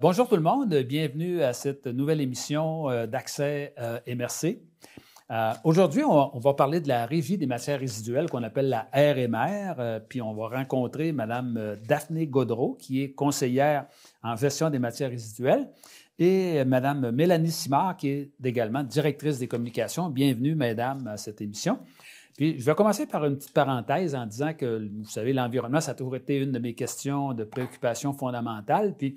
Bonjour tout le monde, bienvenue à cette nouvelle émission d'Accès MRC. Aujourd'hui, on va parler de la Régie des matières résiduelles qu'on appelle la RMR, puis on va rencontrer Mme Daphné Gaudreault, qui est conseillère en gestion des matières résiduelles, et Mme Mélanie Simard, qui est également directrice des communications. Bienvenue, mesdames, à cette émission. Puis, je vais commencer par une petite parenthèse en disant que, vous savez, l'environnement, ça a toujours été une de mes questions de préoccupation fondamentale. Puis,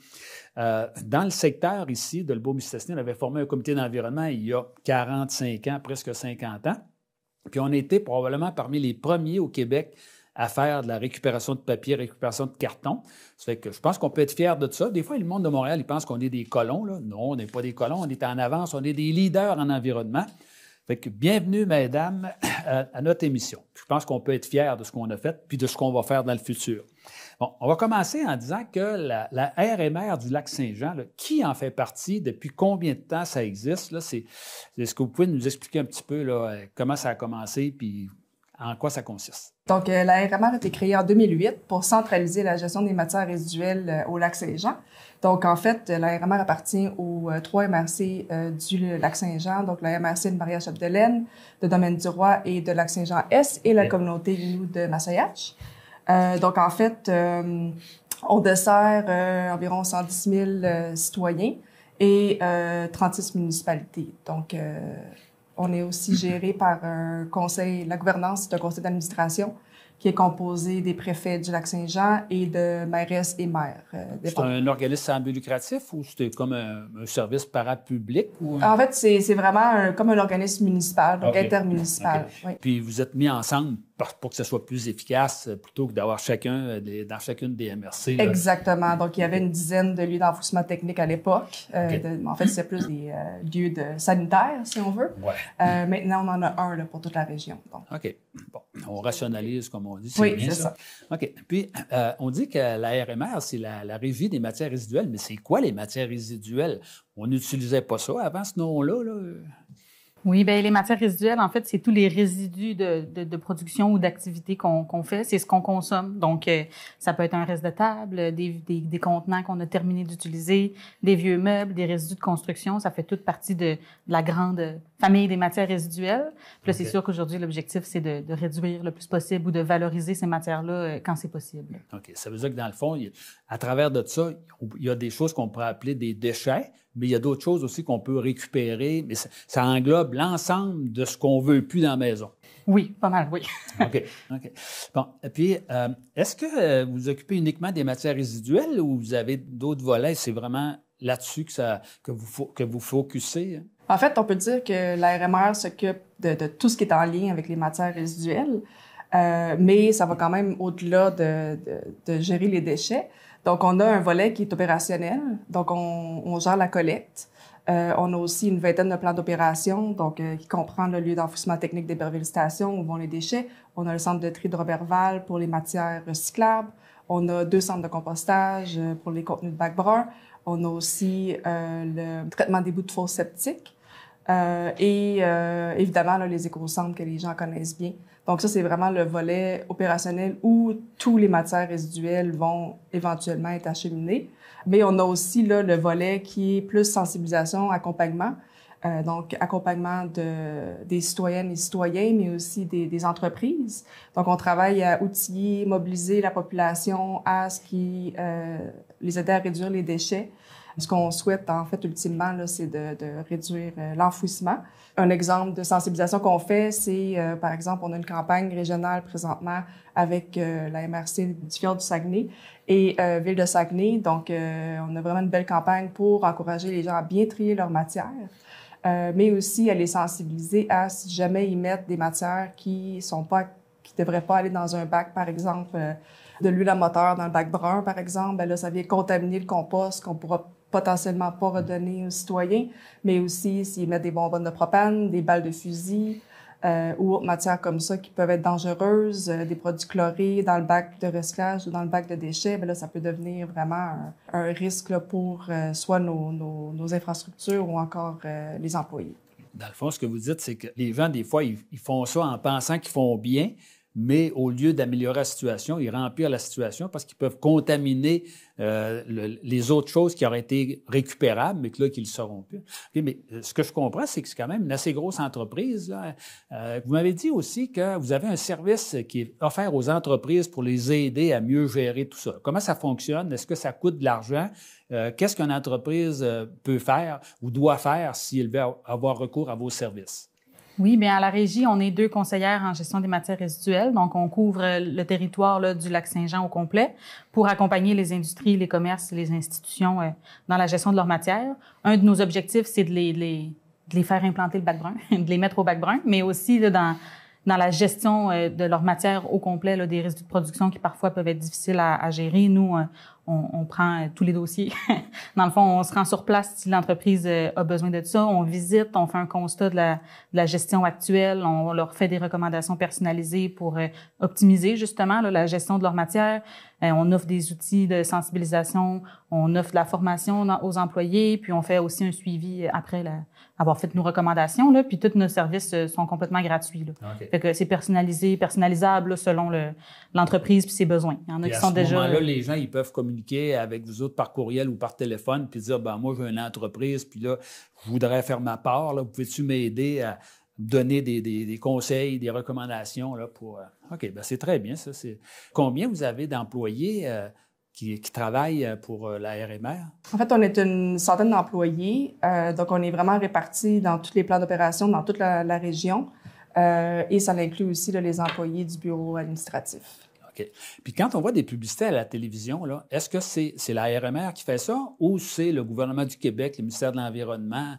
dans le secteur ici de Lebourg-Mistassini, on avait formé un comité d'environnement il y a 45 ans, presque 50 ans. Puis, on était probablement parmi les premiers au Québec à faire de la récupération de papier, récupération de carton. Ça fait que je pense qu'on peut être fiers de ça. Des fois, le monde de Montréal, il pense qu'on est des colons. Là. Non, on n'est pas des colons, on est en avance, on est des leaders en environnement. Fait que bienvenue, mesdames, à notre émission. Je pense qu'on peut être fiers de ce qu'on a fait puis de ce qu'on va faire dans le futur. Bon, on va commencer en disant que la RMR du Lac-Saint-Jean, là, qui en fait partie, depuis combien de temps ça existe? Là, est-ce que vous pouvez nous expliquer un petit peu là, comment ça a commencé puis en quoi ça consiste? Donc, la RMR a été créée en 2008 pour centraliser la gestion des matières résiduelles au Lac-Saint-Jean. Donc, en fait, la RMR appartient aux trois MRC du Lac-Saint-Jean, donc la MRC de Maria-Chapdelaine, de Domaine-du-Roi et de Lac-Saint-Jean-Est et la communauté Innu de Massayach. Donc, en fait, on dessert environ 110 000 citoyens et 36 municipalités. Donc, on est aussi géré par un conseil, la gouvernance, c'est un conseil d'administration qui est composé des préfets du Lac-Saint-Jean et de mairesses et maires. C'est un organisme sans but lucratif ou c'est comme un service parapublic? Ou... En fait, c'est vraiment comme un organisme municipal, donc intermunicipal. Okay. Oui. Puis vous êtes mis ensemble pour que ce soit plus efficace plutôt que d'avoir chacun dans chacune des MRC. Là. Exactement. Donc, il y avait une dizaine de lieux d'enfouissement technique à l'époque. En fait, c'est plus des lieux sanitaires, si on veut. Ouais. Maintenant, on en a un là, pour toute la région. Donc. OK. Bon, on rationalise, comme on dit. Oui, c'est ça. OK. Puis, on dit que la RMR, c'est la Régie des matières résiduelles. Mais c'est quoi les matières résiduelles? On n'utilisait pas ça avant, ce nom-là, là? Oui, bien, les matières résiduelles, en fait, c'est tous les résidus de production ou d'activité qu'on fait. C'est ce qu'on consomme. Donc, ça peut être un reste de table, des contenants qu'on a terminé d'utiliser, des vieux meubles, des résidus de construction. Ça fait toute partie de la grande famille des matières résiduelles. Puis là, c'est sûr qu'aujourd'hui, l'objectif, c'est de réduire le plus possible ou de valoriser ces matières-là quand c'est possible. OK. Ça veut dire que, dans le fond, à travers de ça, il y a des choses qu'on pourrait appeler des déchets, mais il y a d'autres choses aussi qu'on peut récupérer. Mais ça englobe l'ensemble de ce qu'on ne veut plus dans la maison. Oui, pas mal, oui. OK. Bon, et puis, est-ce que vous occupez uniquement des matières résiduelles ou vous avez d'autres volets? C'est vraiment là-dessus que vous focussez? En fait, on peut dire que la RMR s'occupe de tout ce qui est en lien avec les matières résiduelles, mais ça va quand même au-delà de gérer les déchets. Donc, on a un volet qui est opérationnel. Donc, on gère la collecte. On a aussi une vingtaine de plans d'opération, donc qui comprend le lieu d'enfouissement technique d'Héberville Station où vont les déchets. On a le centre de tri de Roberval pour les matières recyclables. On a 2 centres de compostage pour les contenus de bacs bruns. On a aussi le traitement des bouts de fosse septiques et évidemment là, les écocentres que les gens connaissent bien. Donc ça, c'est vraiment le volet opérationnel où tous les matières résiduelles vont éventuellement être acheminées. Mais on a aussi là, le volet qui est plus sensibilisation, accompagnement. Donc, accompagnement des citoyennes et citoyens, mais aussi des entreprises. Donc, on travaille à outiller, mobiliser la population à ce qui les aider à réduire les déchets. Ce qu'on souhaite, en fait, ultimement, là, c'est de réduire l'enfouissement. Un exemple de sensibilisation qu'on fait, c'est, par exemple, on a une campagne régionale présentement avec la MRC du Fjord du Saguenay et Ville de Saguenay. Donc, on a vraiment une belle campagne pour encourager les gens à bien trier leurs matières. Mais aussi à les sensibiliser à si jamais ils mettent des matières qui devraient pas aller dans un bac, par exemple, de l'huile à moteur dans le bac brun, par exemple, ben là, ça vient contaminer le compost qu'on pourra potentiellement pas redonner aux citoyens, mais aussi s'ils mettent des bonbonnes de propane, des balles de fusil ou autres matières comme ça qui peuvent être dangereuses, des produits chlorés dans le bac de recyclage ou dans le bac de déchets, ben là, ça peut devenir vraiment un risque là, pour soit nos infrastructures ou encore les employés. Dans le fond, ce que vous dites, c'est que les gens, des fois, ils font ça en pensant qu'ils font bien, mais au lieu d'améliorer la situation, ils rempirent la situation parce qu'ils peuvent contaminer les autres choses qui auraient été récupérables, mais que là, qu'ils ne le seront plus. Okay, mais ce que je comprends, c'est que c'est quand même une assez grosse entreprise, là. Vous m'avez dit aussi que vous avez un service qui est offert aux entreprises pour les aider à mieux gérer tout ça. Comment ça fonctionne? Est-ce que ça coûte de l'argent? Qu'est-ce qu'une entreprise peut faire ou doit faire si elle veut avoir recours à vos services? Oui, bien à la Régie, on est 2 conseillères en gestion des matières résiduelles. Donc, on couvre le territoire là, du Lac-Saint-Jean au complet pour accompagner les industries, les commerces, les institutions dans la gestion de leurs matières. Un de nos objectifs, c'est de les faire implanter le bac brun, de les mettre au bac brun, mais aussi là, dans la gestion de leurs matières au complet, là, des résidus de production qui parfois peuvent être difficiles à gérer. Nous, on prend tous les dossiers. Dans le fond, on se rend sur place si l'entreprise a besoin de ça. On visite, on fait un constat de la gestion actuelle. On leur fait des recommandations personnalisées pour optimiser justement là, la gestion de leur matière. On offre des outils de sensibilisation. On offre de la formation aux employés. Puis on fait aussi un suivi après avoir fait nos recommandations. Là, puis tous nos services sont complètement gratuits. Là. Okay. Fait que c'est personnalisable là, selon l'entreprise puis ses besoins. Il y en a qui sont déjà... À ce moment-là, les gens ils peuvent communiquer avec vous autres par courriel ou par téléphone puis dire, ben moi, j'ai une entreprise, puis là, je voudrais faire ma part. Là, pouvez-tu m'aider à donner des conseils, des recommandations là, pour... OK, ben c'est très bien, ça. Combien vous avez d'employés qui travaillent pour la RMR? En fait, on est une centaine d'employés. Donc, on est vraiment répartis dans tous les plans d'opération, dans toute la région. Et ça inclut aussi là, les employés du bureau administratif. OK. Puis quand on voit des publicités à la télévision, là, est-ce que c'est la RMR qui fait ça ou c'est le gouvernement du Québec, le ministère de l'Environnement?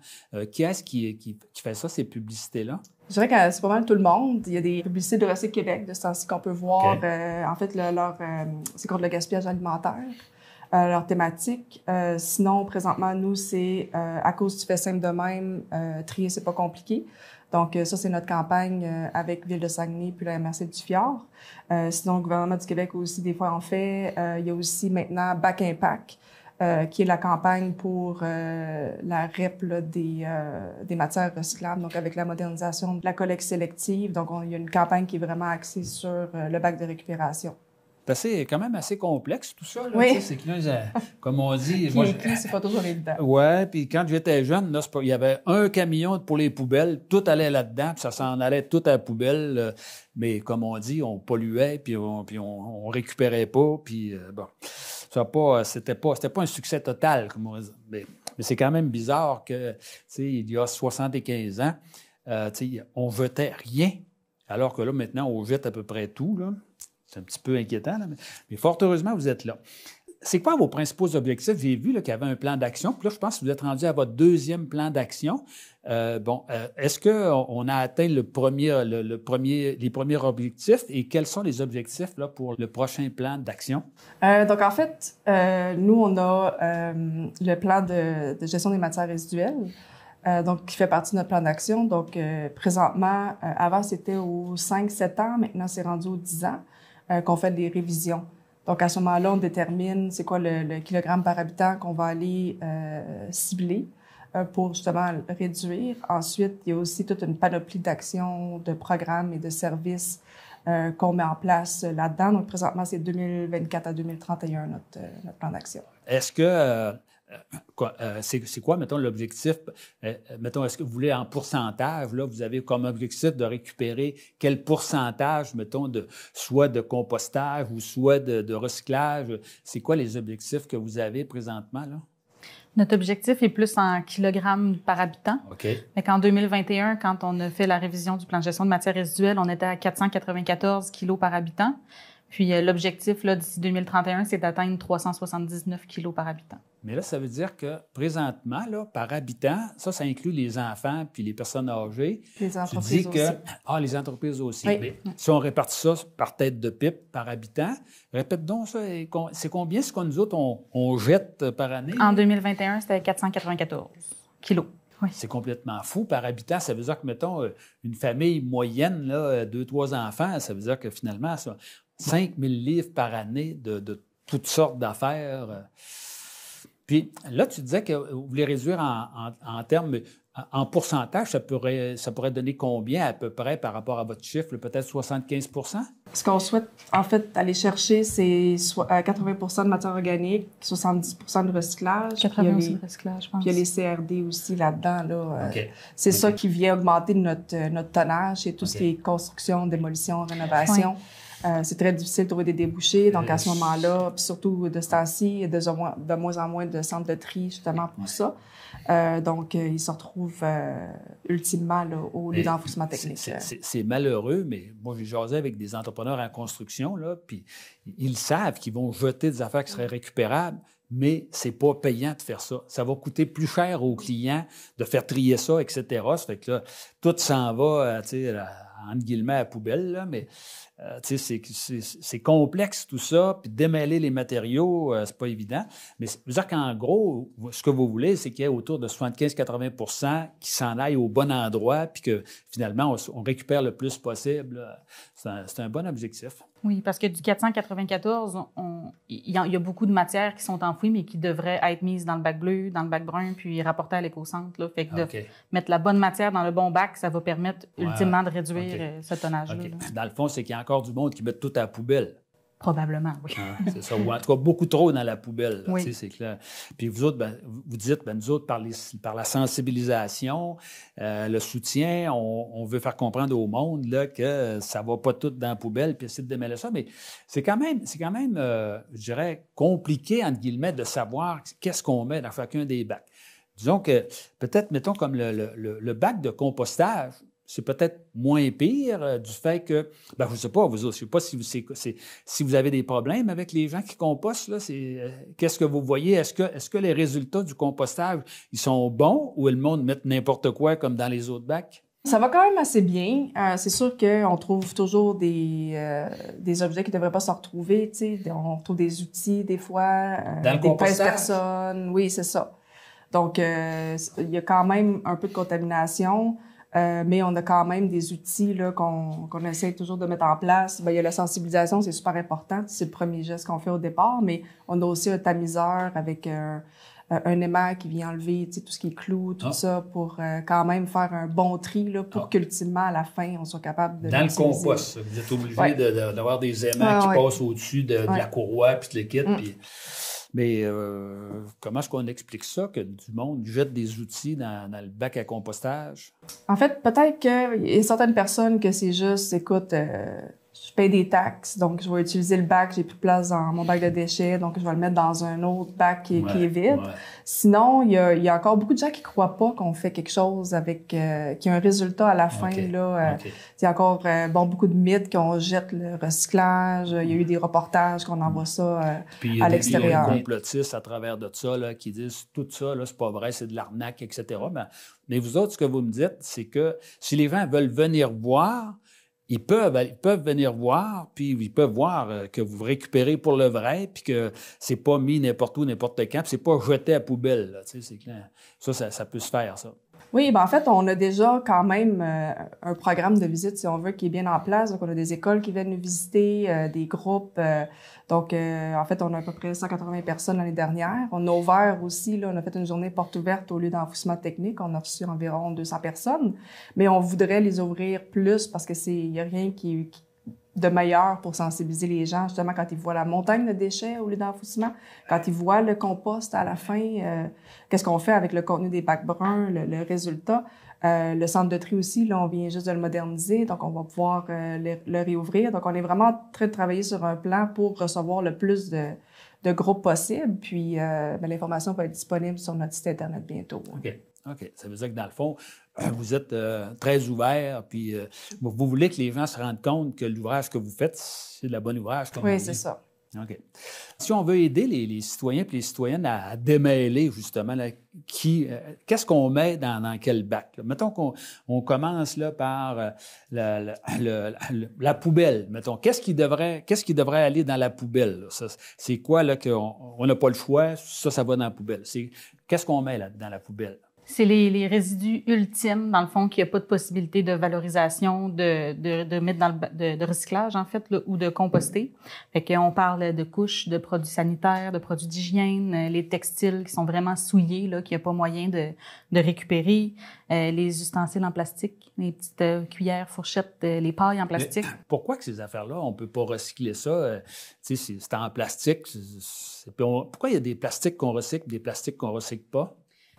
Qui est-ce qui fait ça, ces publicités-là? Je dirais que c'est pas mal tout le monde. Il y a des publicités de Recycle Québec de ce temps-ci qu'on peut voir. Okay. En fait, c'est contre le gaspillage alimentaire, leur thématique. Sinon, présentement, nous, c'est à cause du fait simple de même, trier, c'est pas compliqué. Donc, ça, c'est notre campagne avec Ville de Saguenay puis la MRC du Fjord. Sinon, le gouvernement du Québec aussi, des fois, en fait. Il y a aussi maintenant Bac Impact, qui est la campagne pour la REP là, des matières recyclables, donc avec la modernisation de la collecte sélective. Donc, il y a une campagne qui est vraiment axée sur le bac de récupération. C'est quand même assez complexe, tout ça. Là, oui. C'est que là, comme on dit... c'est pas toujours évident. Oui, puis quand j'étais jeune, là, il y avait un camion pour les poubelles, tout allait là-dedans, puis ça s'en allait tout à la poubelle. Mais comme on dit, on polluait, puis on récupérait pas, puis bon... C'était pas un succès total, comme on dit. Mais c'est quand même bizarre que, il y a 75 ans, on jetait rien, alors que là, maintenant, on jette à peu près tout, là. C'est un petit peu inquiétant, là, mais fort heureusement, vous êtes là. C'est quoi vos principaux objectifs? J'ai vu qu'il y avait un plan d'action, puis là, je pense que vous êtes rendu à votre 2e plan d'action. Est-ce qu'on a atteint les premiers objectifs et quels sont les objectifs là, pour le prochain plan d'action? Donc, en fait, nous, on a le plan de gestion des matières résiduelles, donc qui fait partie de notre plan d'action. Donc, présentement, avant, c'était aux 5-7 ans, maintenant, c'est rendu aux 10 ans qu'on fait des révisions. Donc, à ce moment-là, on détermine c'est quoi le kilogramme par habitant qu'on va aller cibler pour justement réduire. Ensuite, il y a aussi toute une panoplie d'actions, de programmes et de services qu'on met en place là-dedans. Donc, présentement, c'est 2024 à 2031, notre plan d'action. Est-ce que... c'est quoi, mettons, l'objectif? Mettons, est-ce que vous voulez en pourcentage, là, vous avez comme objectif de récupérer quel pourcentage, mettons, soit de compostage ou soit de recyclage? C'est quoi les objectifs que vous avez présentement, là? Notre objectif est plus en kilogrammes par habitant. OK. Fait qu'en 2021, quand on a fait la révision du plan de gestion de matières résiduelles, on était à 494 kilos par habitant. Puis l'objectif, là, d'ici 2031, c'est d'atteindre 379 kilos par habitant. Mais là, ça veut dire que présentement, là, par habitant, ça inclut les enfants puis les personnes âgées. Les entreprises aussi. Les entreprises aussi. Oui. Mais si on répartit ça par tête de pipe, par habitant, répète donc ça, c'est combien ce qu'on nous autres, on jette par année? En 2021, c'était 494 kilos. Oui. C'est complètement fou. Par habitant, ça veut dire que, mettons, une famille moyenne, là, 2-3 enfants, ça veut dire que finalement, ça, 5 000 livres par année de toutes sortes d'affaires. Puis là, tu disais que vous voulez réduire en termes En pourcentage, ça pourrait donner combien à peu près par rapport à votre chiffre? Peut-être 75 %? Ce qu'on souhaite, en fait, aller chercher, c'est 80 de matière organique, 70 de recyclage. 80 de recyclage, je pense. Puis il y a les CRD aussi là-dedans. Là. Okay. C'est ça qui vient augmenter notre tonnage et tout ce qui est construction, démolition, rénovation. Oui. C'est très difficile de trouver des débouchés. Donc, à ce moment-là, puis surtout de ce temps-ci, il y a de moins en moins de centres de tri justement pour ça. Donc, ils se retrouvent ultimement là, au lieu d'enfouissement technique. C'est malheureux, mais moi, j'ai jasé avec des entrepreneurs en construction, là, puis ils savent qu'ils vont jeter des affaires qui seraient récupérables, mais c'est pas payant de faire ça. Ça va coûter plus cher aux clients de faire trier ça, etc. Ça fait que là, tout s'en va, entre guillemets, à la poubelle, là, mais c'est complexe tout ça, puis démêler les matériaux, c'est pas évident. Mais ça veut dire qu'en gros, ce que vous voulez, c'est qu'il y ait autour de 75-80 % qui s'en aillent au bon endroit, puis que finalement, on récupère le plus possible. C'est un bon objectif. Oui, parce que du 494, il y a beaucoup de matières qui sont enfouies, mais qui devraient être mises dans le bac bleu, dans le bac brun, puis rapportées à l'éco-centre. Là. Fait que de mettre la bonne matière dans le bon bac, ça va permettre ultimement de réduire ce tonnage-là. Là. Dans le fond, c'est qu'il y a encore du monde qui met tout à la poubelle. Probablement, oui. C'est ça. Ou en tout cas, beaucoup trop dans la poubelle. Là, oui. C'est clair. Puis vous autres, vous dites, nous autres, par la sensibilisation, le soutien, on veut faire comprendre au monde là, que ça ne va pas tout dans la poubelle puis essayer de démêler ça. Mais c'est quand même je dirais, compliqué, entre guillemets, de savoir qu'est-ce qu'on met dans chacun des bacs. Disons que peut-être, mettons, comme le bac de compostage, c'est peut-être moins pire du fait que, je ne sais pas, je ne sais pas si vous avez des problèmes avec les gens qui compostent, là, qu'est-ce que vous voyez? Est-ce que les résultats du compostage, ils sont bons ou le monde met n'importe quoi comme dans les autres bacs? Ça va quand même assez bien. C'est sûr qu'on trouve toujours des objets qui ne devraient pas se retrouver. On retrouve des outils des fois, des pinces-personnes. Oui, c'est ça. Donc, il y a quand même un peu de contamination. Mais on a quand même des outils là, qu'on essaie toujours de mettre en place. Il y a la sensibilisation, c'est super important. C'est le premier geste qu'on fait au départ, mais on a aussi un tamiseur avec un aimant qui vient enlever tout ce qui est clou, tout ça, pour quand même faire un bon tri là, pour qu'ultimement, à la fin, on soit capable de dans le compost, vous êtes obligé d'avoir des aimants qui passent au-dessus de la courroie puis de l'équipe. Mais comment est-ce qu'on explique ça, que du monde jette des outils dans le bac à compostage? En fait, peut-être qu'il y a certaines personnes que c'est juste, écoute, je paye des taxes, donc je vais utiliser le bac, j'ai plus de place dans mon bac de déchets, donc je vais le mettre dans un autre bac qui est vide. Ouais. Sinon, il y a encore beaucoup de gens qui croient pas qu'on fait quelque chose avec qui a un résultat à la fin. Là, il y a encore beaucoup de mythes qu'on jette le recyclage. Il y a eu des reportages qu'on envoie ça à l'extérieur. Il y a des complotistes à travers de ça là, qui disent tout ça, là, c'est pas vrai, c'est de l'arnaque, etc. Mais vous autres, ce que vous me dites, c'est que si les gens veulent venir voir, ils peuvent venir voir, puis ils peuvent voir que vous récupérez pour le vrai, puis que c'est pas mis n'importe où, n'importe quand, puis c'est pas jeté à poubelle. Là, c'est clair. Ça peut se faire, ça. Oui, en fait, on a déjà quand même un programme de visite, si on veut, qui est bien en place. Donc, on a des écoles qui viennent nous visiter, des groupes. Donc, en fait, on a à peu près 180 personnes l'année dernière. On a ouvert aussi, là, on a fait une journée porte ouverte au lieu d'enfouissement technique. On a reçu environ 200 personnes. Mais on voudrait les ouvrir plus parce que il y a rien qui de meilleur pour sensibiliser les gens, justement, quand ils voient la montagne de déchets au lieu d'enfouissement, quand ils voient le compost à la fin, qu'est-ce qu'on fait avec le contenu des bacs bruns, le résultat. Le centre de tri aussi, là, on vient juste de le moderniser, donc on va pouvoir le réouvrir. Donc, on est vraiment en train de travailler sur un plan pour recevoir le plus de groupes possible, puis l'information va être disponible sur notre site Internet bientôt. OK. Ça veut dire que, dans le fond, vous êtes très ouvert, puis vous voulez que les gens se rendent compte que l'ouvrage que vous faites, c'est de la bonne ouvrage, comme on dit. Oui, c'est ça. OK. Si on veut aider les citoyens et les citoyennes à démêler, justement, là, qu'est-ce qu'on met dans quel bac? Là? Mettons qu'on commence là, par la poubelle. Mettons, qu'est-ce qui devrait aller dans la poubelle? Là? C'est quoi là, qu'on n'a pas le choix? Ça va dans la poubelle. Qu'est-ce qu'on met là, dans la poubelle? C'est les résidus ultimes, dans le fond, qu'il n'y a pas de possibilité de valorisation, de mettre dans de recyclage, en fait, là, ou de composter. Fait qu'on parle de couches, de produits sanitaires, de produits d'hygiène, les textiles qui sont vraiment souillés, là, qu'il n'y a pas moyen de récupérer, les ustensiles en plastique, les petites cuillères, fourchettes, les pailles en plastique. Mais pourquoi que ces affaires-là, on ne peut pas recycler ça? Tu sais, c'est en plastique. Pourquoi il y a des plastiques qu'on recycle et des plastiques qu'on ne recycle pas?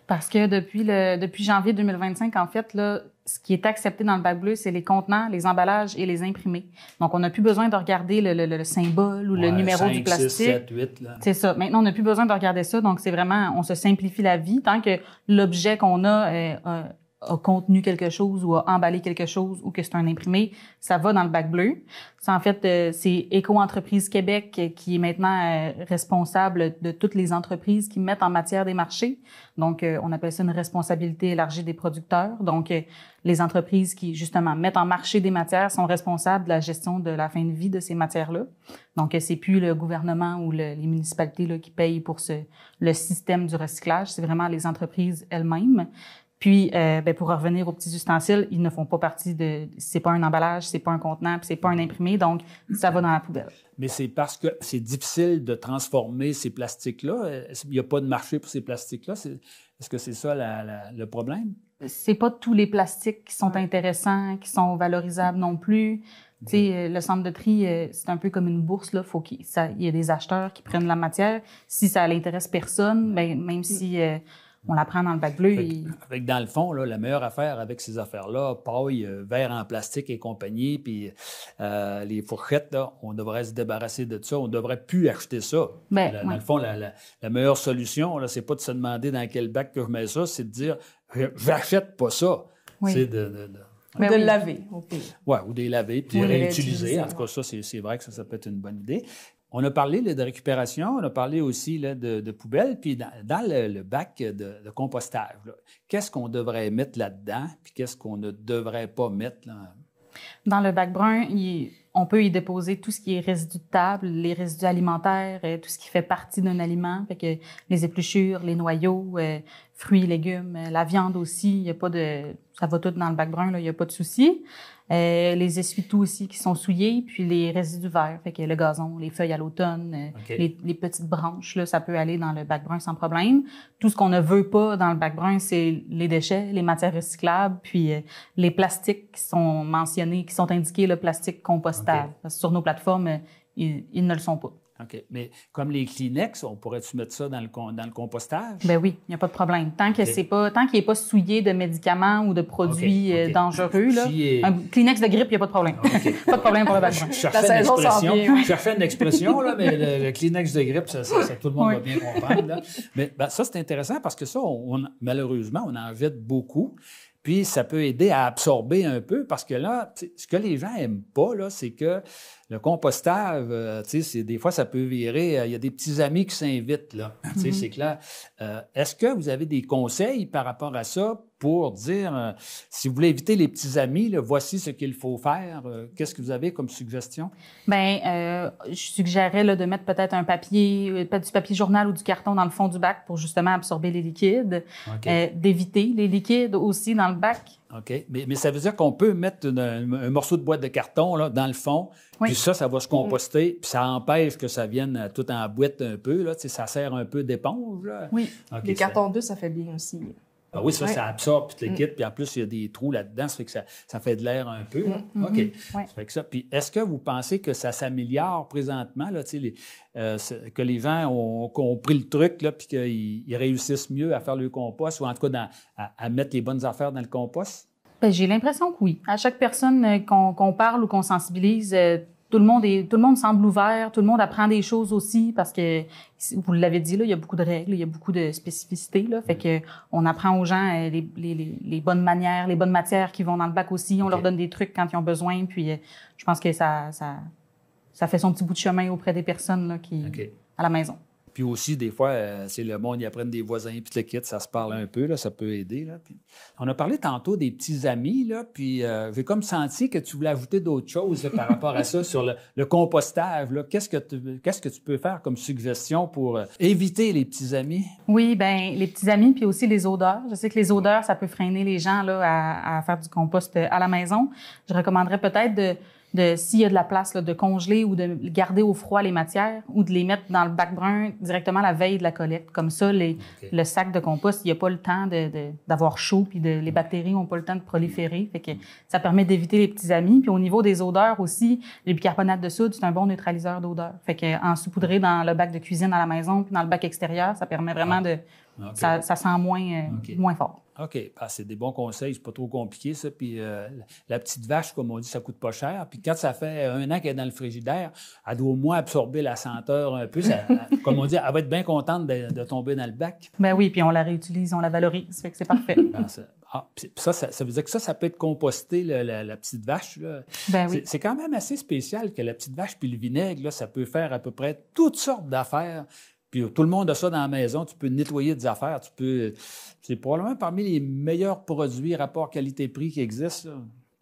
Parce que depuis janvier 2025, en fait, là, ce qui est accepté dans le bac bleu, c'est les contenants, les emballages et les imprimés. Donc, on n'a plus besoin de regarder le symbole ou le numéro 5, du plastique. 6, 7, 8, là. C'est ça. Maintenant, on n'a plus besoin de regarder ça. Donc, c'est vraiment, on se simplifie la vie tant que l'objet qu'on a contenu quelque chose ou a emballé quelque chose ou que c'est un imprimé, ça va dans le bac bleu. Ça, en fait, c'est Éco-entreprise Québec qui est maintenant responsable de toutes les entreprises qui mettent en matière des marchés. Donc, on appelle ça une responsabilité élargie des producteurs. Donc, les entreprises qui, justement, mettent en marché des matières sont responsables de la gestion de la fin de vie de ces matières-là. Donc, c'est plus le gouvernement ou les municipalités là, qui payent pour le système du recyclage. C'est vraiment les entreprises elles-mêmes. Puis, pour revenir aux petits ustensiles, ils ne font pas partie c'est pas un emballage, c'est pas un contenant, puis c'est pas un imprimé, donc ça va dans la poubelle. Mais c'est parce que c'est difficile de transformer ces plastiques-là. Il n'y a pas de marché pour ces plastiques-là. Est-ce que c'est ça le problème? C'est pas tous les plastiques qui sont intéressants, qui sont valorisables non plus. Tu sais, le centre de tri, c'est un peu comme une bourse, là. Faut qu'il y ait des acheteurs qui prennent la matière. Si ça l'intéresse personne, ben, même si on la prend dans le bac bleu. Dans le fond, là, la meilleure affaire avec ces affaires-là, paille, verre en plastique et compagnie, puis les fourchettes, là, on devrait se débarrasser de ça. On ne devrait plus acheter ça. Dans le fond, la meilleure solution, ce n'est pas de se demander dans quel bac que je mets ça, c'est de dire « j'achète pas ça oui. ». C'est de le laver, au pire. Oui, ou de les laver, puis de réutiliser. En tout cas, ça, c'est vrai que ça peut être une bonne idée. On a parlé là, de récupération, on a parlé aussi là, de poubelles, puis dans le bac de compostage, qu'est-ce qu'on devrait mettre là-dedans, puis qu'est-ce qu'on ne devrait pas mettre là? Dans le bac brun, on peut y déposer tout ce qui est résidus de table, les résidus alimentaires, tout ce qui fait partie d'un aliment, fait que les épluchures, les noyaux, fruits, légumes, la viande aussi, il y a pas ça va tout dans le bac brun, là, il n'y a pas de souci. Les essuie-tout aussi qui sont souillés, puis les résidus verts, fait que le gazon, les feuilles à l'automne, les petites branches, là, ça peut aller dans le bac brun sans problème. Tout ce qu'on ne veut pas dans le bac brun, c'est les déchets, les matières recyclables, puis les plastiques qui sont mentionnés, qui sont indiqués, le plastique compostable. Parce que sur nos plateformes, ils ne le sont pas. OK. Mais comme les Kleenex, on pourrait-tu mettre ça dans le compostage? Ben oui, il n'y a pas de problème. Tant qu'il n'est pas souillé de médicaments ou de produits dangereux, là, un Kleenex de grippe, il n'y a pas de problème. Pas de problème pour le bac brun. Je cherchais une expression, là, mais le Kleenex de grippe, ça tout le monde va bien comprendre. Là. Mais ça, c'est intéressant parce que ça, malheureusement, on en jette beaucoup. Puis, ça peut aider à absorber un peu parce que là, ce que les gens n'aiment pas, là, c'est que le compostage, des fois, ça peut virer. Il y a des petits amis qui s'invitent, là. C'est clair. Est-ce que vous avez des conseils par rapport à ça pour dire, si vous voulez éviter les petits amis, là, voici ce qu'il faut faire? Qu'est-ce que vous avez comme suggestion? Bien, je suggérerais là, de mettre peut-être du papier journal ou du carton dans le fond du bac pour justement absorber les liquides, d'éviter les liquides aussi dans le bac. OK. Mais ça veut dire qu'on peut mettre un morceau de boîte de carton là, dans le fond, puis ça va se composter, puis ça empêche que ça vienne tout en boîte un peu. Là, ça sert un peu d'éponge. Là. Oui. Les cartons d'œufs, ça fait bien aussi. Ah oui, ça absorbe puis le liquide, puis en plus, il y a des trous là-dedans, ça fait que ça fait de l'air un peu. OK. Ça fait que ça. Puis est-ce que vous pensez que ça s'améliore présentement, là, que les gens ont pris le truc, là, puis qu'ils réussissent mieux à faire le compost, ou en tout cas à mettre les bonnes affaires dans le compost? Bien, j'ai l'impression que oui. À chaque personne qu'on parle ou qu'on sensibilise, tout le monde semble ouvert, tout le monde apprend des choses aussi parce que, vous l'avez dit, là, il y a beaucoup de règles, il y a beaucoup de spécificités, là. Fait que on apprend aux gens les bonnes manières, les bonnes matières qui vont dans le bac aussi. On leur donne des trucs quand ils ont besoin. Puis, je pense que ça fait son petit bout de chemin auprès des personnes là, à la maison. Puis aussi, des fois, c'est le monde, ils apprennent des voisins, puis le kit, ça se parle un peu, là, ça peut aider. Là. Puis, on a parlé tantôt des petits amis, là, puis j'ai comme senti que tu voulais ajouter d'autres choses là, par rapport à ça sur le compostage. Là. Qu'est-ce que tu peux faire comme suggestion pour éviter les petits amis? Oui, bien, les petits amis, puis aussi les odeurs. Je sais que les odeurs, ça peut freiner les gens là, à faire du compost à la maison. Je recommanderais peut-être s'il y a de la place, là, de congeler ou de garder au froid les matières ou de les mettre dans le bac brun directement la veille de la collecte. Comme ça, le sac de compost, il n'y a pas le temps d'avoir chaud, puis les bactéries n'ont pas le temps de proliférer. Fait que ça permet d'éviter les petits amis. Puis au niveau des odeurs aussi, le bicarbonate de soude, c'est un bon neutraliseur d'odeur. Fait que en saupoudrer dans le bac de cuisine à la maison puis dans le bac extérieur, ça permet vraiment ça sent moins fort. OK. Ah, c'est des bons conseils. C'est pas trop compliqué, ça. Puis la petite vache, comme on dit, ça coûte pas cher. Puis quand ça fait 1 an qu'elle est dans le frigidaire, elle doit au moins absorber la senteur un peu. Comme on dit, elle va être bien contente de tomber dans le bac. Ben oui, puis on la réutilise, on la valorise. Fait que c'est parfait. Ça veut dire que ça peut être composté, la petite vache. Là. Ben oui. C'est quand même assez spécial que la petite vache puis le vinaigre, là, ça peut faire à peu près toutes sortes d'affaires. Puis tout le monde a ça dans la maison. Tu peux nettoyer des affaires. C'est probablement parmi les meilleurs produits rapport qualité-prix qui existent.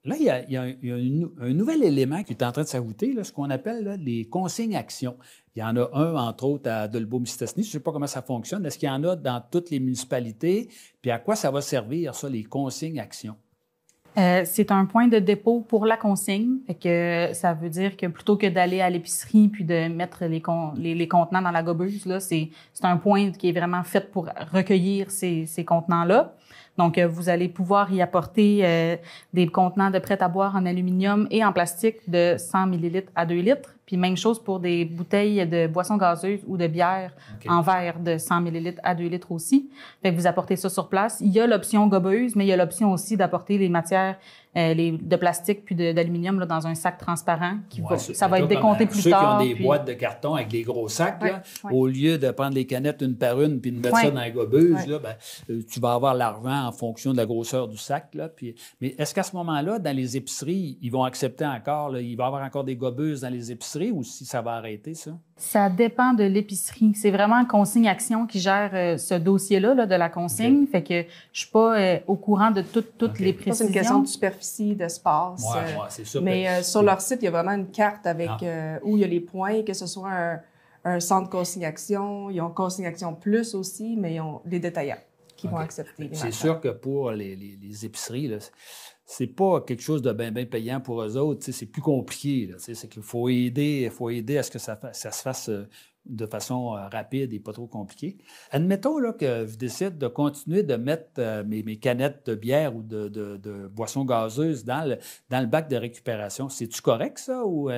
Là, il y a un nouvel élément qui est en train de s'ajouter, là, ce qu'on appelle là, les consignes actions. Il y en a un, entre autres, à Dolbeau-Mistassini. Je ne sais pas comment ça fonctionne. Est-ce qu'il y en a dans toutes les municipalités? Puis à quoi ça va servir, ça, les consignes actions? C'est un point de dépôt pour la consigne. Fait que ça veut dire que plutôt que d'aller à l'épicerie puis de mettre les contenants dans la gobeuse, là, c'est un point qui est vraiment fait pour recueillir ces contenants-là. Donc, vous allez pouvoir y apporter des contenants de prêt à boire en aluminium et en plastique de 100 ml à 2 litres. Puis même chose pour des bouteilles de boissons gazeuses ou de bière en verre de 100 ml à 2 litres aussi. Fait que vous apportez ça sur place. Il y a l'option gobeuse, mais il y a l'option aussi d'apporter les matières de plastique puis d'aluminium là, dans un sac transparent. Ça va être décompté plus tard. Ceux qui ont des boîtes de carton avec des gros sacs, là, au lieu de prendre les canettes une par une puis de mettre ça dans la gobeuse, là, tu vas avoir l'argent en fonction de la grosseur du sac. Là, mais est-ce qu'à ce moment-là, dans les épiceries, ils vont accepter encore, là, il va y avoir encore des gobeuses dans les épiceries ou si ça va arrêter, ça? Ça dépend de l'épicerie. C'est vraiment Consigne Action qui gère ce dossier-là là, de la consigne. Fait que je suis pas au courant de toutes les précisions. C'est une question de superficie, d'espace. C'est ça. Mais sur leur site, il y a vraiment une carte avec où il y a les points, que ce soit un centre Consigne Action. Ils ont Consigne Action Plus aussi, mais ils ont les détaillants qui vont accepter les matières. C'est sûr que pour les épiceries, là, c'est pas quelque chose de bien payant pour eux autres. C'est plus compliqué. C'est qu'il faut aider à ce que ça se fasse de façon rapide et pas trop compliquée. Admettons là, que je décide de continuer de mettre mes canettes de bière ou de boissons gazeuses dans le bac de récupération. C'est-tu correct, ça? Ou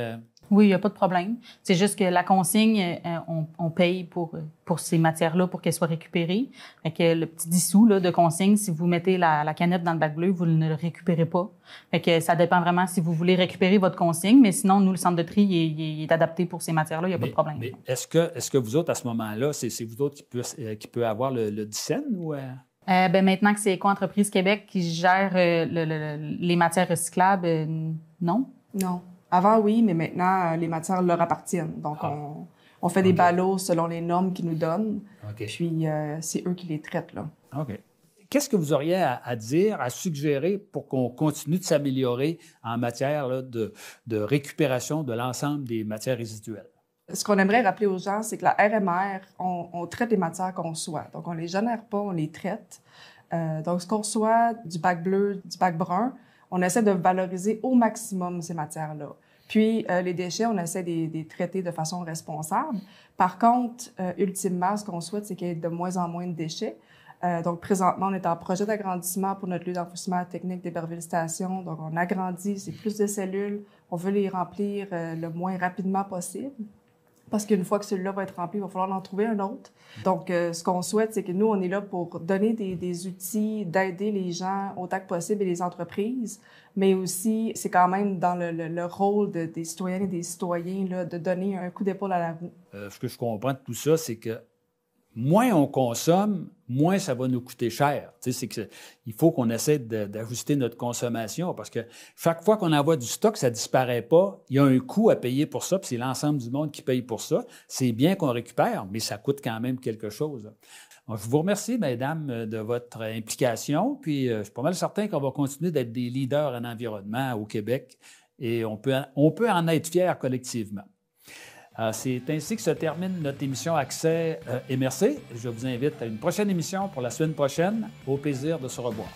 Oui, il n'y a pas de problème. C'est juste que la consigne, on paye pour ces matières-là pour qu'elles soient récupérées. Fait que le petit dissous là, de consigne, si vous mettez la canette dans le bac bleu, vous ne le récupérez pas. Fait que ça dépend vraiment si vous voulez récupérer votre consigne, mais sinon, nous, le centre de tri, il est adapté pour ces matières-là, il n'y a pas de problème. Mais est-ce que vous autres, à ce moment-là, c'est vous autres qui peut avoir le DICEN ou... Maintenant que c'est Éco-entreprise Québec qui gère les matières recyclables, non? Non. Avant, oui, mais maintenant, les matières leur appartiennent. Donc, on fait des ballots selon les normes qu'ils nous donnent. Puis, c'est eux qui les traitent, là. OK. Qu'est-ce que vous auriez à dire, à suggérer pour qu'on continue de s'améliorer en matière là, de récupération de l'ensemble des matières résiduelles? Ce qu'on aimerait rappeler aux gens, c'est que la RMR, on traite les matières qu'on reçoit. Donc, on ne les génère pas, on les traite. Donc, ce qu'on reçoit du bac bleu, du bac brun, on essaie de valoriser au maximum ces matières-là. Puis, les déchets, on essaie de les traiter de façon responsable. Par contre, ultimement, ce qu'on souhaite, c'est qu'il y ait de moins en moins de déchets. Donc, présentement, on est en projet d'agrandissement pour notre lieu d'enfouissement technique d'Héberville Station. Donc, on agrandit, c'est plus de cellules. On veut les remplir le moins rapidement possible. Parce qu'une fois que celui-là va être rempli, il va falloir en trouver un autre. Donc, ce qu'on souhaite, c'est que nous, on est là pour donner des outils, d'aider les gens autant que possible et les entreprises, mais aussi, c'est quand même dans le rôle des citoyennes et des citoyens là, de donner un coup d'épaule à la roue. Ce que je comprends de tout ça, c'est que moins on consomme, moins ça va nous coûter cher. Tu sais, il faut qu'on essaie d'ajuster notre consommation parce que chaque fois qu'on envoie du stock, ça ne disparaît pas. Il y a un coût à payer pour ça, puis c'est l'ensemble du monde qui paye pour ça. C'est bien qu'on récupère, mais ça coûte quand même quelque chose. Donc, je vous remercie, mesdames, de votre implication. Puis, je suis pas mal certain qu'on va continuer d'être des leaders en environnement au Québec et on peut en être fiers collectivement. C'est ainsi que se termine notre émission Accès et Merci. Je vous invite à une prochaine émission pour la semaine prochaine. Au plaisir de se revoir.